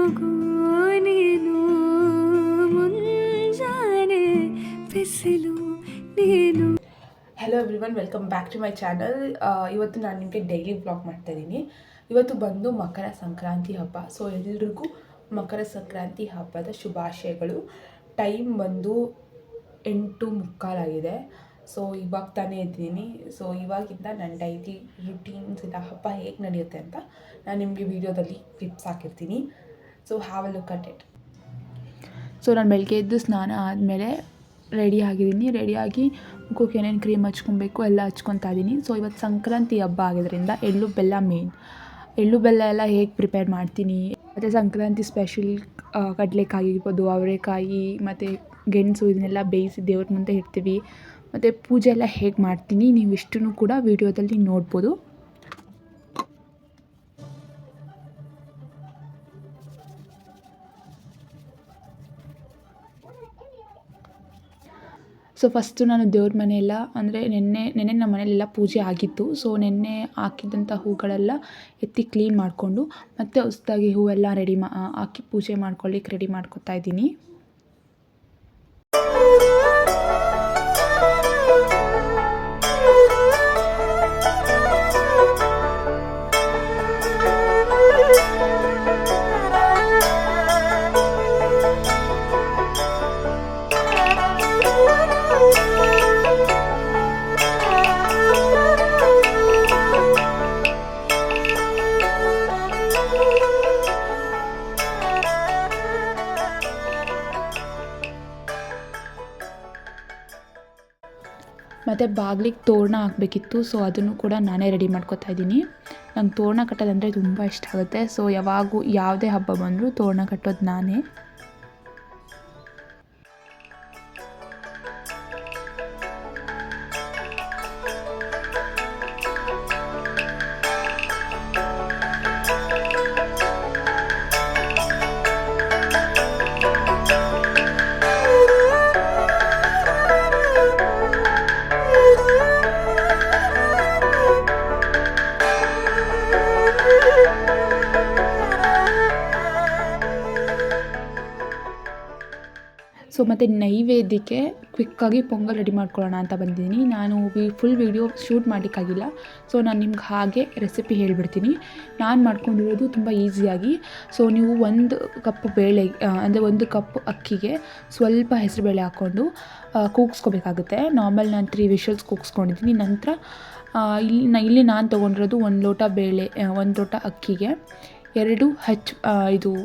ಕೂಗು ನೀನು ಮುಂಜಾನೆ ಬಿಸಿಲು ನೀನು. Hello everyone, welcome back to my channel. ಇವತ್ತು ನಾನು ನಿಮಗೆ ಡೈಲಿ ವ್ಲಾಗ್ ಮಾಡ್ತಾಯಿದ್ದೀನಿ. ಇವತ್ತು ಬಂದು ಮಕರ ಸಂಕ್ರಾಂತಿ ಹಬ್ಬ. ಸೊ ಎಲ್ರಿಗೂ ಮಕರ ಸಂಕ್ರಾಂತಿ ಹಬ್ಬದ ಶುಭಾಶಯಗಳು. ಟೈಮ್ ಬಂದು 8:45 ಸೊ ಇವಾಗ ತಾನೇ ಇದ್ದೀನಿ. ಸೊ ಇವಾಗಿಂದ ನನ್ನ ಡೈಲಿ ರುಟೀನ್ಸ್ ಇಲ್ಲ ಹಬ್ಬ ಹೇಗೆ ನಡೆಯುತ್ತೆ ಅಂತ ನಾನು ನಿಮಗೆ ವಿಡಿಯೋದಲ್ಲಿ ಕ್ಲಿಪ್ಸ್ ಹಾಕಿರ್ತೀನಿ. So have a look at it. So ನಾನು ಬೆಳಗ್ಗೆ ಎದ್ದು ಸ್ನಾನ ಆದಮೇಲೆ ರೆಡಿಯಾಗಿ ಮುಖಕ್ಕೆ ಏನೇನು ಕ್ರೀಮ್ ಹಚ್ಕೊಬೇಕು ಎಲ್ಲ ಹಚ್ಕೊತಾ ಇದ್ದೀನಿ. ಸೊ ಇವತ್ತು ಸಂಕ್ರಾಂತಿ ಹಬ್ಬ ಆಗಿದ್ದರಿಂದ ಎಳ್ಳು ಬೆಲ್ಲ ಮೇನ್. ಎಳ್ಳು ಬೆಲ್ಲ ಎಲ್ಲ ಹೇಗೆ ಪ್ರಿಪೇರ್ ಮಾಡ್ತೀನಿ, ಮತ್ತು ಸಂಕ್ರಾಂತಿ ಸ್ಪೆಷಲ್ ಕಡಲೆಕಾಯಿ ಇರ್ಬೋದು, ಅವರೆಕಾಯಿ ಮತ್ತು ಗೆಣಸು ಇದನ್ನೆಲ್ಲ ಬೇಯಿಸಿ ದೇವ್ರ ಮುಂದೆ ಇಡ್ತೀವಿ. ಮತ್ತು ಪೂಜೆ ಎಲ್ಲ ಹೇಗೆ ಮಾಡ್ತೀನಿ ನೀವು ಇಷ್ಟನ್ನು ಕೂಡ ವಿಡಿಯೋದಲ್ಲಿ ನೋಡ್ಬೋದು. ಸೊ ಫಸ್ಟು ನಾನು ದೇವ್ರ ಮನೆಯೆಲ್ಲ ಅಂದರೆ ನೆನ್ನೆ ನಮ್ಮ ಮನೆಯಲ್ಲೆಲ್ಲ ಪೂಜೆ ಆಗಿತ್ತು. ಸೊ ನೆನ್ನೆ ಹಾಕಿದ್ದಂಥ ಹೂಗಳೆಲ್ಲ ಎತ್ತಿ ಕ್ಲೀನ್ ಮಾಡಿಕೊಂಡು ಮತ್ತೆ ಹೊಸದಾಗಿ ಹೂವೆಲ್ಲ ಹಾಕಿ ಪೂಜೆ ಮಾಡ್ಕೊಳ್ಳಿಕ್ಕೆ ರೆಡಿ ಮಾಡ್ಕೊತಾ ಇದ್ದೀನಿ. ಮತ್ತು ಬಾಗಿಲಿಗೆ ತೋರಣ ಹಾಕಬೇಕಿತ್ತು. ಸೊ ಅದನ್ನು ಕೂಡ ನಾನೇ ರೆಡಿ ಮಾಡ್ಕೊತಾ ಇದ್ದೀನಿ. ನಂಗೆ ತೋರಣ ಕಟ್ಟೋದಂದರೆ ತುಂಬ ಇಷ್ಟ ಆಗುತ್ತೆ. ಸೊ ಯಾವುದೇ ಹಬ್ಬ ಬಂದರೂ ತೋರಣ ಕಟ್ಟೋದು ನಾನೇ. ಸೊ ಮತ್ತು ನೈವೇದ್ಯಕ್ಕೆ ಕ್ವಿಕ್ಕಾಗಿ ಪೊಂಗಲ್ ರೆಡಿ ಮಾಡ್ಕೊಳ್ಳೋಣ ಅಂತ ಬಂದಿದ್ದೀನಿ. ನಾನು ಫುಲ್ ವೀಡಿಯೋ ಶೂಟ್ ಮಾಡಲಿಕ್ಕಾಗಿಲ್ಲ. ಸೊ ನಾನು ನಿಮ್ಗೆ ಹಾಗೆ ರೆಸಿಪಿ ಹೇಳಿಬಿಡ್ತೀನಿ. ನಾನು ಮಾಡ್ಕೊಂಡಿರೋದು ತುಂಬ ಈಸಿಯಾಗಿ. ಸೊ ನೀವು 1 ಕಪ್ ಬೇಳೆ ಅಂದರೆ 1 ಕಪ್ ಅಕ್ಕಿಗೆ ಸ್ವಲ್ಪ ಹೆಸರುಬೇಳೆ ಹಾಕ್ಕೊಂಡು ಕೂಗಿಸ್ಕೋಬೇಕಾಗುತ್ತೆ. ನಾರ್ಮಲ್ ನಾನು 3 ವಿಷಲ್ಸ್ ಕೂಗಿಸ್ಕೊಂಡಿದ್ದೀನಿ. ನಂತರ ಇಲ್ಲಿ ನಾನು ತೊಗೊಂಡಿರೋದು 1 ಲೋಟ ಬೇಳೆ, 1 ಲೋಟ ಅಕ್ಕಿಗೆ 2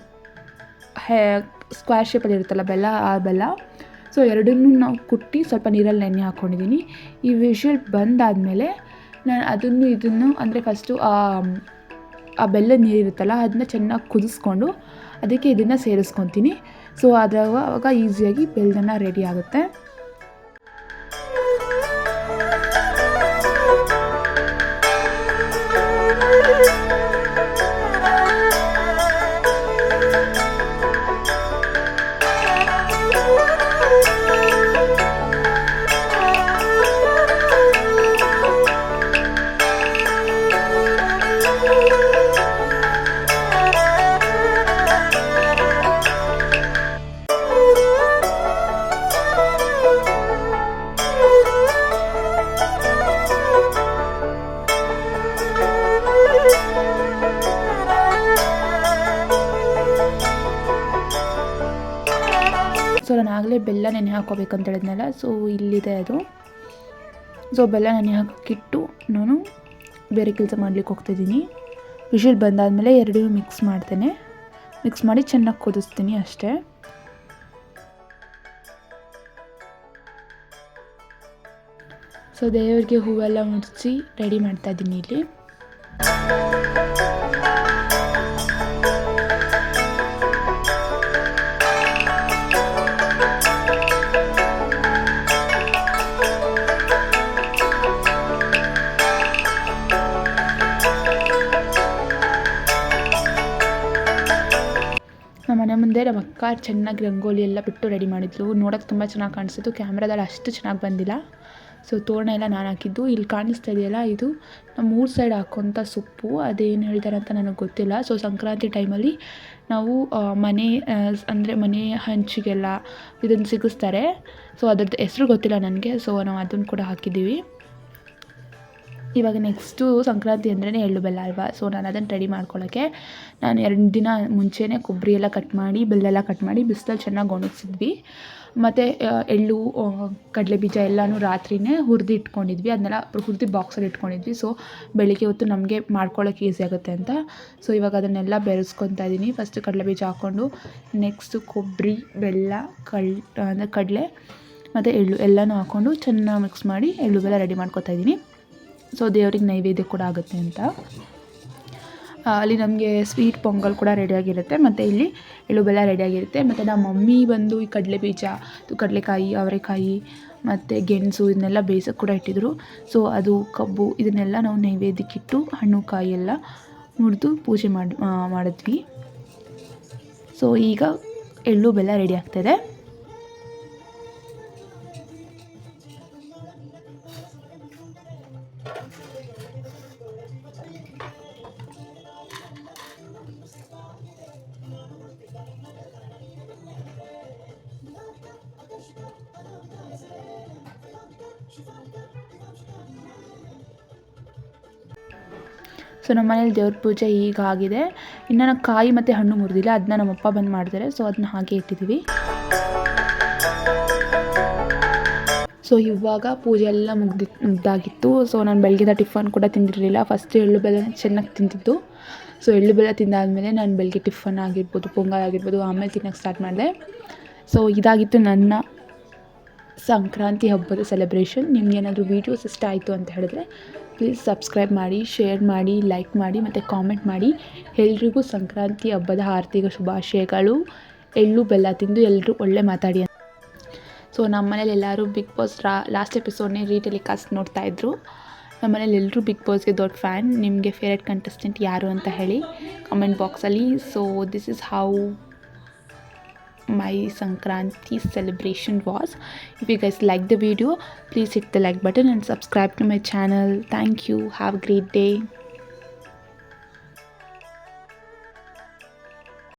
ಸ್ಕ್ವೇರ್ ಶೇಪಲ್ಲಿ ಇರುತ್ತಲ್ಲ ಬೆಲ್ಲ, ಆ ಬೆಲ್ಲ. ಸೊ ಎರಡನ್ನೂ ನಾವು ಕುಟ್ಟಿ ಸ್ವಲ್ಪ ನೀರಲ್ಲಿ ನೆನೆ ಹಾಕ್ಕೊಂಡಿದ್ದೀನಿ. ಈ ವಿಷಲ್ ಬಂದಾದಮೇಲೆ ನಾನು ಇದನ್ನು ಅಂದರೆ ಫಸ್ಟು ಆ ಬೆಲ್ಲದ ನೀರಿರುತ್ತಲ್ಲ ಅದನ್ನ ಚೆನ್ನಾಗಿ ಕುದಿಸ್ಕೊಂಡು ಅದಕ್ಕೆ ಇದನ್ನು ಸೇರಿಸ್ಕೊತೀನಿ. ಸೊ ಆವಾಗ ಈಸಿಯಾಗಿ ಬೆಲ್ಲನ ರೆಡಿ ಆಗುತ್ತೆ. ಸೊ ನಾನು ಆಗಲೇ ಬೆಲ್ಲ ನೆನೆ ಹಾಕ್ಕೋಬೇಕಂತ ಹೇಳಿದ್ನಲ್ಲ, ಸೊ ಇಲ್ಲಿದೆ ಅದು. ಸೊ ಬೆಲ್ಲ ನೆನೆ ಹಾಕಿಟ್ಟು ನಾನು ಬೇರೆ ಕೆಲಸ ಮಾಡಲಿಕ್ಕೆ ಹೋಗ್ತಾಯಿದ್ದೀನಿ. ವಿಷಲ್ ಬಂದಾದಮೇಲೆ ಎರಡೂ ಮಿಕ್ಸ್ ಮಾಡಿ ಚೆನ್ನಾಗಿ ಕುದಿಸ್ತೀನಿ ಅಷ್ಟೇ. ಸೊ ದೇವರಿಗೆ ಹೂವೆಲ್ಲ ಮುಡಿಸಿ ರೆಡಿ ಮಾಡ್ತಾಯಿದ್ದೀನಿ ಇಲ್ಲಿ. ನಮ್ಮ ಮನೆ ಮುಂದೆ ನಮ್ಮ ಅಕ್ಕ ಚೆನ್ನಾಗಿ ರಂಗೋಲಿ ಎಲ್ಲ ಬಿಟ್ಟು ರೆಡಿ ಮಾಡಿದ್ಲು. ನೋಡೋಕ್ಕೆ ತುಂಬ ಚೆನ್ನಾಗಿ ಕಾಣಿಸ್ತಿತ್ತು. ಕ್ಯಾಮ್ರಾದಲ್ಲಿ ಅಷ್ಟು ಚೆನ್ನಾಗಿ ಬಂದಿಲ್ಲ. ಸೊ ತೋರಣ ಎಲ್ಲ ನಾನು ಹಾಕಿದ್ದು. ಇಲ್ಲಿ ಕಾಣಿಸ್ತಾ ಇದೆಯಲ್ಲ, ಇದು ನಮ್ಮ ಊರ ಸೈಡ್ ಹಾಕೋಂಥ ಸೊಪ್ಪು. ಅದೇನು ಹೇಳ್ತಾರೆ ಅಂತ ನನಗೆ ಗೊತ್ತಿಲ್ಲ. ಸೊ ಸಂಕ್ರಾಂತಿ ಟೈಮಲ್ಲಿ ನಾವು ಅಂದರೆ ಮನೆ ಹಂಚಿಗೆಲ್ಲ ಇದನ್ನು ಸಿಗಿಸ್ತಾರೆ. ಸೊ ಅದ್ರದ್ದು ಹೆಸ್ರು ಗೊತ್ತಿಲ್ಲ ನನಗೆ. ಸೊ ನಾವು ಅದನ್ನು ಕೂಡ ಹಾಕಿದ್ದೀವಿ. ಇವಾಗ ನೆಕ್ಸ್ಟು ಸಂಕ್ರಾಂತಿ ಅಂದ್ರೇ ಎಳ್ಳು ಬೆಲ್ಲ ಅಲ್ವಾ. ಸೊ ನಾನು ಅದನ್ನು ರೆಡಿ ಮಾಡ್ಕೊಳ್ಳೋಕ್ಕೆ ನಾನು 2 ದಿನ ಮುಂಚೆನೇ ಕೊಬ್ಬರಿ ಎಲ್ಲ ಕಟ್ ಮಾಡಿ, ಬೆಲ್ಲ ಕಟ್ ಮಾಡಿ ಬಿಸಿಲಲ್ಲಿ ಚೆನ್ನಾಗಿ ಒಣಗಿಸಿದ್ವಿ. ಮತ್ತು ಎಳ್ಳು, ಕಡಲೆ ಬೀಜ ಎಲ್ಲನೂ ರಾತ್ರಿಯೇ ಹುರಿದು ಇಟ್ಕೊಂಡಿದ್ವಿ. ಅದನ್ನೆಲ್ಲ ಹುರಿದು ಬಾಕ್ಸಲ್ಲಿ ಇಟ್ಕೊಂಡಿದ್ವಿ. ಸೊ ಬೆಳಿಗ್ಗೆ ಹೊತ್ತು ನಮಗೆ ಮಾಡ್ಕೊಳ್ಳೋಕೆ ಈಸಿ ಆಗುತ್ತೆ ಅಂತ. ಸೊ ಇವಾಗ ಅದನ್ನೆಲ್ಲ ಬೆರೆಸ್ಕೊತಾ ಇದ್ದೀನಿ. ಫಸ್ಟು ಕಡಲೆ ಬೀಜ ಹಾಕ್ಕೊಂಡು, ನೆಕ್ಸ್ಟು ಕೊಬ್ಬರಿ, ಬೆಲ್ಲ, ಅಂದರೆ ಕಡಲೆ ಮತ್ತು ಎಳ್ಳು ಎಲ್ಲನೂ ಹಾಕ್ಕೊಂಡು ಚೆನ್ನಾಗಿ ಮಿಕ್ಸ್ ಮಾಡಿ ಎಳ್ಳು ಬೆಲ್ಲ ರೆಡಿ ಮಾಡ್ಕೊತಾ ಇದ್ದೀನಿ. ಸೊ ದೇವ್ರಿಗೆ ನೈವೇದ್ಯ ಕೂಡ ಆಗುತ್ತೆ ಅಂತ. ಅಲ್ಲಿ ನಮಗೆ ಸ್ವೀಟ್ ಪೊಂಗಲ್ ಕೂಡ ರೆಡಿಯಾಗಿರುತ್ತೆ, ಮತ್ತು ಇಲ್ಲಿ ಎಳ್ಳು ಬೆಲ್ಲ ರೆಡಿಯಾಗಿರುತ್ತೆ. ಮತ್ತು ನಮ್ಮ ಮಮ್ಮಿ ಬಂದು ಈ ಕಡಲೆ ಬೀಜ, ಕಡಲೆಕಾಯಿ, ಅವರೆಕಾಯಿ ಮತ್ತು ಗೆಣಸು ಇದನ್ನೆಲ್ಲ ಬೇಯಿಸೋಕ್ಕೆ ಕೂಡ ಇಟ್ಟಿದ್ರು. ಸೊ ಅದು ಕಬ್ಬು ಇದನ್ನೆಲ್ಲ ನಾವು ನೈವೇದ್ಯಕ್ಕಿಟ್ಟು ಹಣ್ಣು ಕಾಯಿ ಎಲ್ಲ ಮುರಿದು ಪೂಜೆ ಮಾಡಿದ್ವಿ. ಸೊ ಈಗ ಎಳ್ಳು ಬೆಲ್ಲ ರೆಡಿ ಆಗ್ತಾಯಿದೆ. ಸೊ ನಮ್ಮ ಮನೇಲಿ ದೇವ್ರ ಪೂಜೆ ಈಗ ಆಗಿದೆ. ಇನ್ನು ನಾನು ಕಾಯಿ ಮತ್ತು ಹಣ್ಣು ಮುರಿದಿಲ್ಲ, ಅದನ್ನ ನಮ್ಮಪ್ಪ ಬಂದು ಮಾಡ್ತಾರೆ. ಸೊ ಅದನ್ನ ಹಾಗೆ ಇಟ್ಟಿದ್ದೀವಿ. ಸೊ ಇವಾಗ ಪೂಜೆ ಎಲ್ಲ ಮುಗ್ದಾಗಿತ್ತು. ಸೊ ನಾನು ಬೆಳಗ್ಗೆದ ಟಿಫನ್ ಕೂಡ ತಿಂದಿರಲಿಲ್ಲ. ಫಸ್ಟ್ ಎಳ್ಳು ಬೆಲ್ಲ ಚೆನ್ನಾಗಿ ತಿಂತಿದ್ದು. ಸೊ ಎಳ್ಳು ಬೆಲ್ಲ ತಿಂದಾದಮೇಲೆ ನಾನು ಬೆಳಗ್ಗೆ ಟಿಫನ್ ಆಗಿರ್ಬೋದು, ಪೊಂಗಲ್ ಆಗಿರ್ಬೋದು ಆಮೇಲೆ ತಿನ್ನೋಕ್ಕೆ ಸ್ಟಾರ್ಟ್ ಮಾಡಿದೆ. ಸೊ ಇದಾಗಿತ್ತು ನನ್ನ ಸಂಕ್ರಾಂತಿ ಹಬ್ಬದ ಸೆಲೆಬ್ರೇಷನ್. ನಿಮಗೇನಾದರೂ ವೀಡಿಯೋಸ್ ಇಷ್ಟ ಆಯಿತು ಅಂತ ಹೇಳಿದ್ರೆ ಪ್ಲೀಸ್ ಸಬ್ಸ್ಕ್ರೈಬ್ ಮಾಡಿ, ಶೇರ್ ಮಾಡಿ, ಲೈಕ್ ಮಾಡಿ ಮತ್ತು ಕಾಮೆಂಟ್ ಮಾಡಿ. ಎಲ್ರಿಗೂ ಸಂಕ್ರಾಂತಿ ಹಬ್ಬದ ಆರ್ಥಿಕ ಶುಭಾಶಯಗಳು. ಎಳ್ಳು ಬೆಲ್ಲ ತಿಂದು ಎಲ್ಲರೂ ಒಳ್ಳೆ ಮಾತಾಡಿ. ಸೊ ನಮ್ಮ ಮನೇಲಿ ಎಲ್ಲರೂ ಬಿಗ್ ಬಾಸ್ ಲಾಸ್ಟ್ ಎಪಿಸೋಡ್ನೇ ರೀಟೆಲಿಕಾಸ್ಟ್ ನೋಡ್ತಾಯಿದ್ರು. ನಮ್ಮ ಮನೇಲಿ ಎಲ್ಲರೂ ಬಿಗ್ ಬಾಸ್ಗೆ ದೊಡ್ಡ ಫ್ಯಾನ್. ನಿಮಗೆ ಫೇವ್ರೆಟ್ ಕಂಟೆಸ್ಟೆಂಟ್ ಯಾರು ಅಂತ ಹೇಳಿ ಕಮೆಂಟ್ ಬಾಕ್ಸಲ್ಲಿ. So this is how my Sankranti celebration was. If you guys like the video, please hit the like button and subscribe to my channel. Thank you. Have a great day.